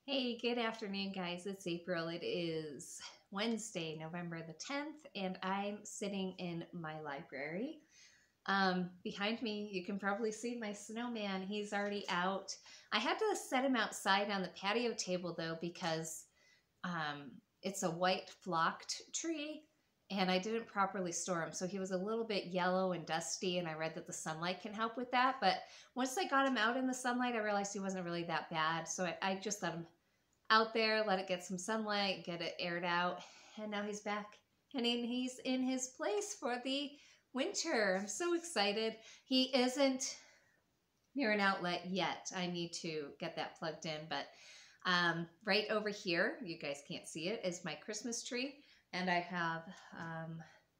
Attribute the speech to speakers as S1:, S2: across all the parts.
S1: Hey, good afternoon, guys. It's April. It is Wednesday, November the 10th, and I'm sitting in my library. Behind me, you can probably see my snowman. He's already out. I had to set him outside on the patio table, though, because it's a white flocked tree, and I didn't properly store him. So he was a little bit yellow and dusty, and I read that the sunlight can help with that. But once I got him out in the sunlight, I realized he wasn't really that bad. So I just let him out there, let it get some sunlight, get it aired out, and now he's back. And he's in his place for the winter. I'm so excited. He isn't near an outlet yet. I need to get that plugged in, but right over here, you guys can't see it, is my Christmas tree. And I have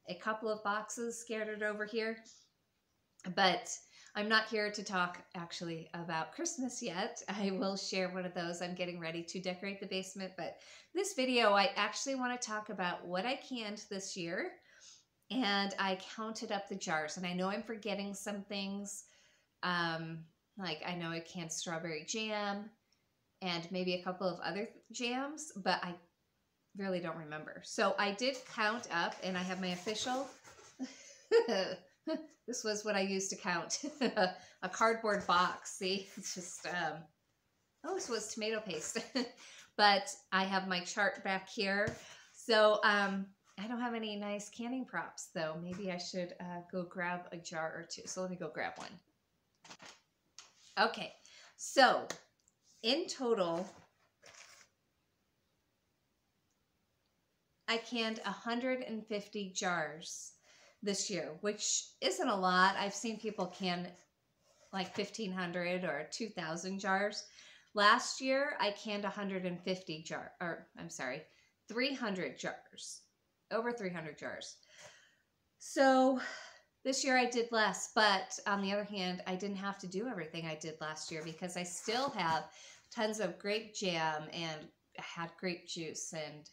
S1: a couple of boxes scattered over here. But I'm not here to talk actually about Christmas yet. I will share one of those. I'm getting ready to decorate the basement. But this video, I actually want to talk about what I canned this year. And I counted up the jars. And I know I'm forgetting some things. Like I know I canned strawberry jam and maybe a couple of other jams, but I really don't remember. So I did count up, and I have my official. This was what I used to count. A cardboard box. See, it's just, oh, this was tomato paste. But I have my chart back here. So I don't have any nice canning props, though. Maybe I should go grab a jar or two. So let me go grab one. Okay, so in total, I canned 150 jars this year, which isn't a lot. I've seen people can like 1,500 or 2,000 jars. Last year, I canned 150 jars, or I'm sorry, 300 jars, over 300 jars. So this year I did less, but on the other hand, I didn't have to do everything I did last year because I still have tons of grape jam, and I had grape juice, and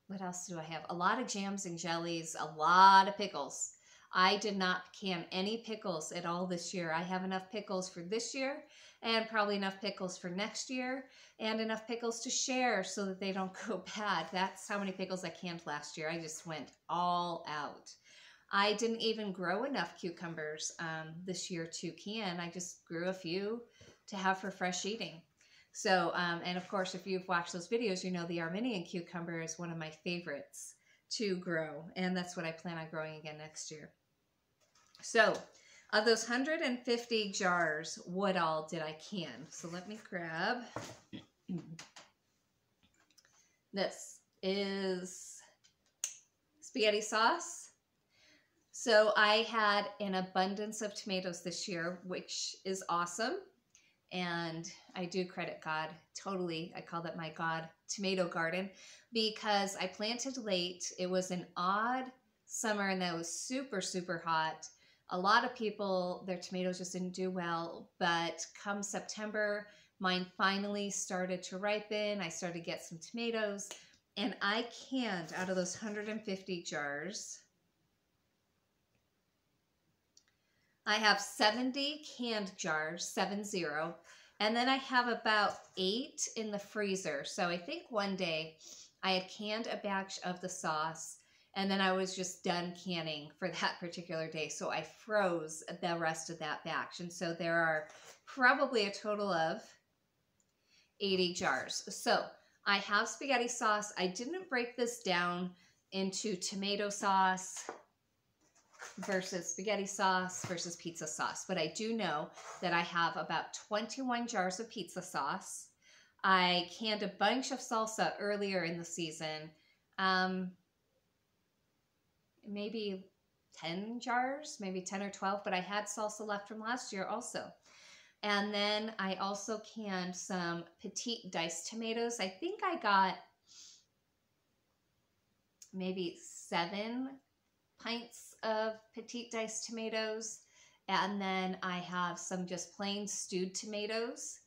S1: what else do I have? A lot of jams and jellies, a lot of pickles. I did not can any pickles at all this year. I have enough pickles for this year, and probably enough pickles for next year, and enough pickles to share so that they don't go bad. That's how many pickles I canned last year. I just went all out. I didn't even grow enough cucumbers this year to can. I just grew a few to have for fresh eating. So, and of course, if you've watched those videos, you know the Armenian cucumber is one of my favorites to grow. And that's what I plan on growing again next year. So, of those 150 jars, what all did I can? So let me grab. This is spaghetti sauce. So I had an abundance of tomatoes this year, which is awesome. And I do credit God totally. I call that my God tomato garden because I planted late. It was an odd summer, and that was super, super hot. A lot of people, their tomatoes just didn't do well. But come September, mine finally started to ripen. I started to get some tomatoes, and I canned out of those 150 jars. I have 70 canned jars, 70, and then I have about 8 in the freezer. So I think one day I had canned a batch of the sauce, and then I was just done canning for that particular day. So I froze the rest of that batch. And so there are probably a total of 80 jars. So I have spaghetti sauce. I didn't break this down into tomato sauce versus spaghetti sauce versus pizza sauce. But I do know that I have about 21 jars of pizza sauce. I canned a bunch of salsa earlier in the season. Maybe 10 jars, maybe 10 or 12, but I had salsa left from last year also. And then I also canned some petite diced tomatoes. I think I got maybe 7 pints of petite diced tomatoes, and then I have some just plain stewed tomatoes.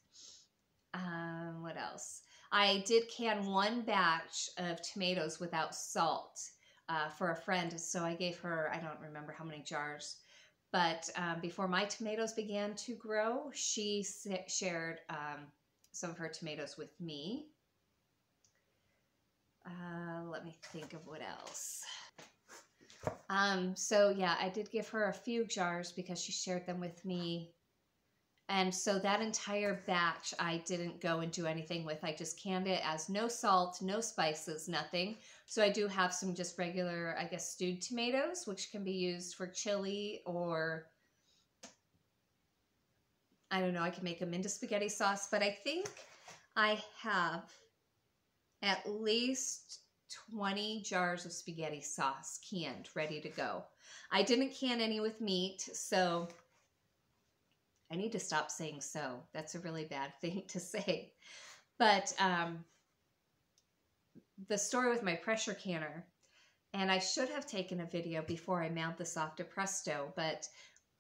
S1: What else? I did can 1 batch of tomatoes without salt for a friend, so I gave her, I don't remember how many jars, but before my tomatoes began to grow, she shared some of her tomatoes with me. Let me think of what else. So yeah, I did give her a few jars because she shared them with me. And so that entire batch I didn't go and do anything with. I just canned it as no salt, no spices, nothing. So I do have some just regular, I guess, stewed tomatoes, which can be used for chili, or I don't know, I can make them into spaghetti sauce. But I think I have at least 20 jars of spaghetti sauce canned, ready to go. I didn't can any with meat, so I need to stop saying so. That's a really bad thing to say. But the story with my pressure canner, and I should have taken a video before I mount this off to Presto, but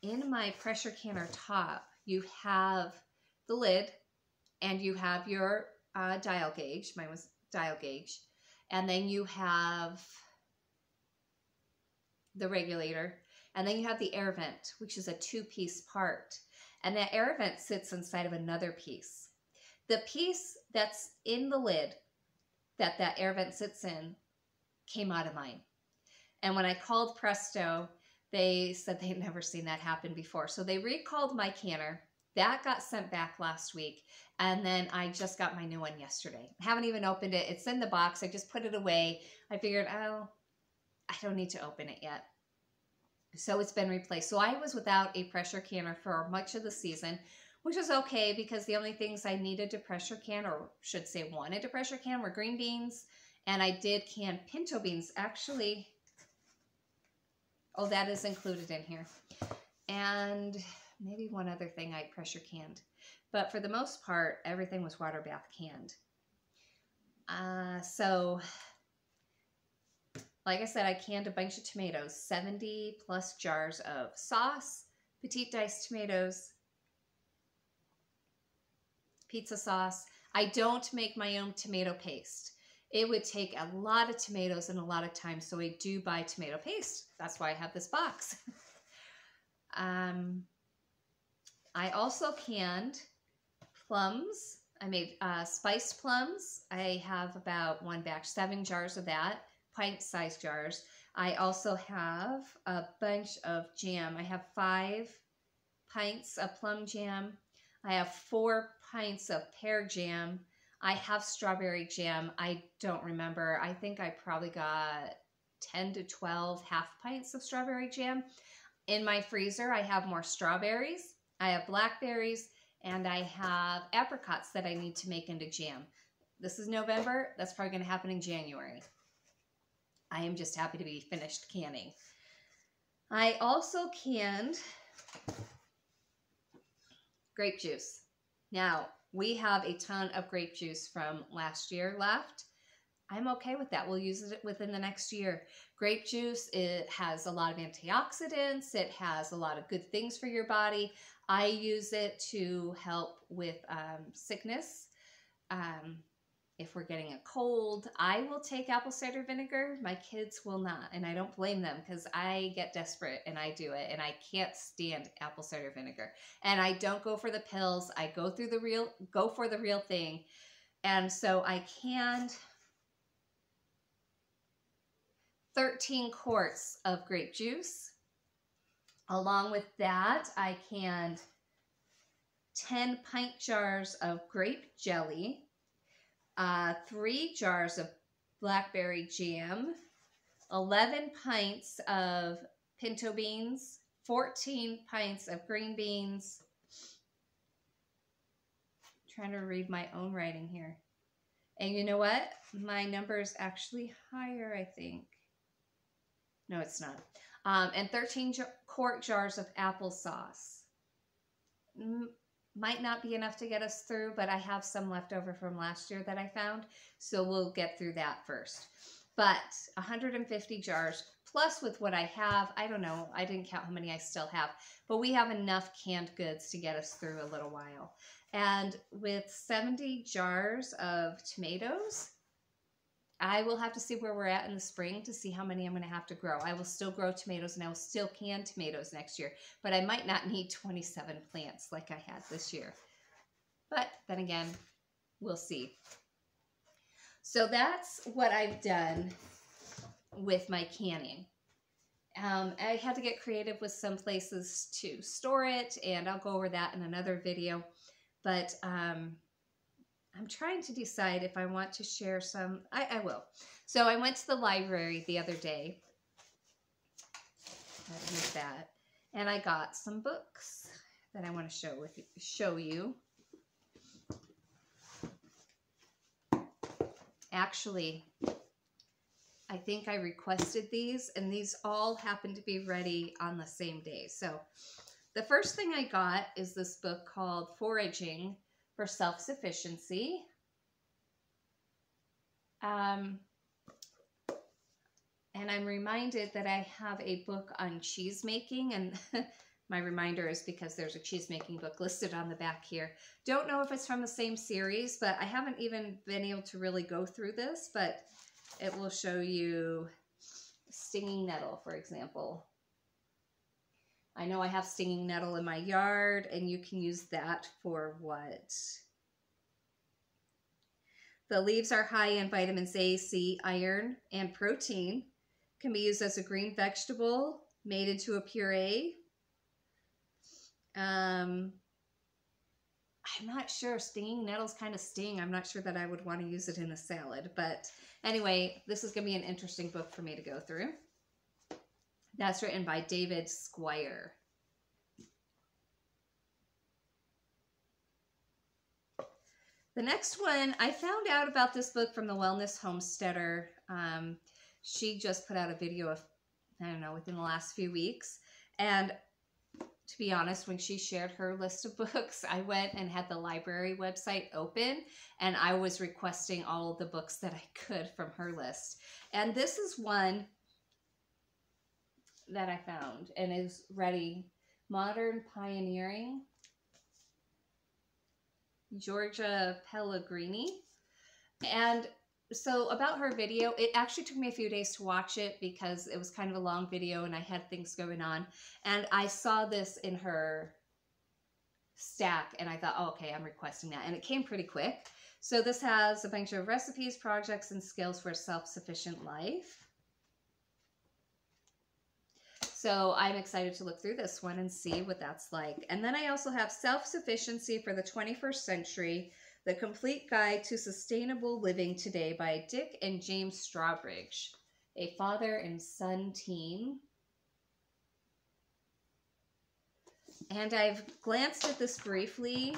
S1: in my pressure canner top, you have the lid and you have your dial gauge. Mine was dial gauge. And then you have the regulator. And then you have the air vent, which is a 2-piece part. And that air vent sits inside of another piece. The piece that's in the lid that air vent sits in came out of mine. And when I called Presto, they said they'd never seen that happen before. So they recalled my canner. That got sent back last week. And then I just got my new one yesterday. I haven't even opened it. It's in the box. I just put it away. I figured, oh, I don't need to open it yet. So it's been replaced. So I was without a pressure canner for much of the season, which is okay because the only things I needed to pressure can, or should say wanted to pressure can, were green beans. And I did can pinto beans. Actually, oh, that is included in here. And maybe one other thing I pressure canned. But for the most part, everything was water bath canned. So, like I said, I canned a bunch of tomatoes, 70 plus jars of sauce, petite diced tomatoes, pizza sauce. I don't make my own tomato paste. It would take a lot of tomatoes and a lot of time, so I do buy tomato paste. That's why I have this box. I also canned plums. I made spiced plums. I have about one batch, 7 jars of that, pint-sized jars. I also have a bunch of jam. I have 5 pints of plum jam. I have 4 pints of pear jam. I have strawberry jam. I don't remember. I think I probably got 10 to 12 half pints of strawberry jam. In my freezer, I have more strawberries. I have blackberries, and I have apricots that I need to make into jam. This is November. That's probably going to happen in January. I am just happy to be finished canning. I also canned grape juice. Now, we have a ton of grape juice from last year left. I'm okay with that. We'll use it within the next year. Grape juice, it has a lot of antioxidants. It has a lot of good things for your body. I use it to help with sickness. If we're getting a cold, I will take apple cider vinegar. My kids will not, and I don't blame them because I get desperate and I do it, and I can't stand apple cider vinegar. And I don't go for the pills. I go for the real thing. And so I canned 13 quarts of grape juice. Along with that, I canned 10 pint jars of grape jelly, 3 jars of blackberry jam, 11 pints of pinto beans, 14 pints of green beans. I'm trying to read my own writing here. And you know what? My number is actually higher, I think. No, it's not. And 13 quart jars of applesauce. Might not be enough to get us through, but I have some left over from last year that I found, so we'll get through that first. But 150 jars, plus with what I have, I don't know, I didn't count how many I still have, but we have enough canned goods to get us through a little while. And with 70 jars of tomatoes, I will have to see where we're at in the spring to see how many I'm going to have to grow. I will still grow tomatoes and I will still can tomatoes next year, but I might not need 27 plants like I had this year. But then again, we'll see. So that's what I've done with my canning. I had to get creative with some places to store it, and I'll go over that in another video. But I'm trying to decide if I want to share some. I will. So I went to the library the other day. With that, and I got some books that I want to show you. Actually, I think I requested these, and these all happen to be ready on the same day. So the first thing I got is this book called Foraging for Self-Sufficiency. And I'm reminded that I have a book on cheese making, and my reminder is because there's a cheese making book listed on the back here. Don't know if it's from the same series, but I haven't even been able to really go through this, but it will show you stinging nettle, for example. I know I have stinging nettle in my yard, and you can use that for what? The leaves are high in vitamins A, C, iron, and protein. Can be used as a green vegetable, made into a puree. I'm not sure. Stinging nettles kind of sting. I'm not sure that I would want to use it in a salad. But anyway, this is going to be an interesting book for me to go through. That's written by David Squire. The next one, I found out about this book from the Wellness Homesteader. She just put out a video of, I don't know, within the last few weeks. And to be honest, when she shared her list of books, I went and had the library website open, and I was requesting all of the books that I could from her list. And this is one that I found and is ready. Modern Pioneering, Georgia Pellegrini. And so about her video, it actually took me a few days to watch it because it was kind of a long video and I had things going on. And I saw this in her stack and I thought, oh, okay, I'm requesting that. And it came pretty quick. So this has a bunch of recipes, projects, and skills for a self-sufficient life. So I'm excited to look through this one and see what that's like. And then I also have Self-Sufficiency for the 21st Century, The Complete Guide to Sustainable Living Today by Dick and James Strawbridge, a father and son team. And I've glanced at this briefly,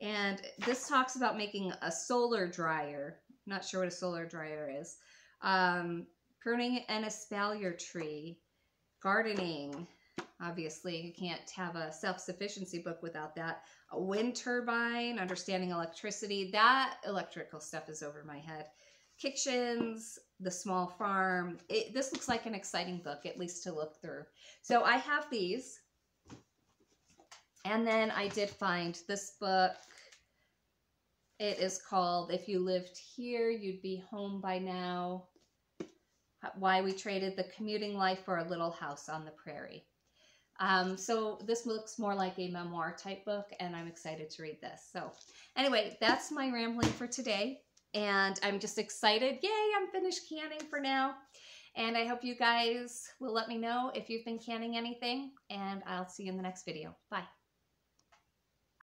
S1: and this talks about making a solar dryer. Not sure what a solar dryer is. Pruning an espalier tree, gardening. Obviously, you can't have a self-sufficiency book without that. A wind turbine, understanding electricity. That electrical stuff is over my head. Kitchens, the small farm. This looks like an exciting book, at least to look through. So I have these. And then I did find this book. It is called If You Lived Here, You'd Be Home by Now. Why We Traded the Commuting Life for a Little House on the Prairie. So this looks more like a memoir type book, and I'm excited to read this. So anyway, that's my rambling for today, and I'm just excited. Yay, I'm finished canning for now, and I hope you guys will let me know if you've been canning anything, and I'll see you in the next video. Bye.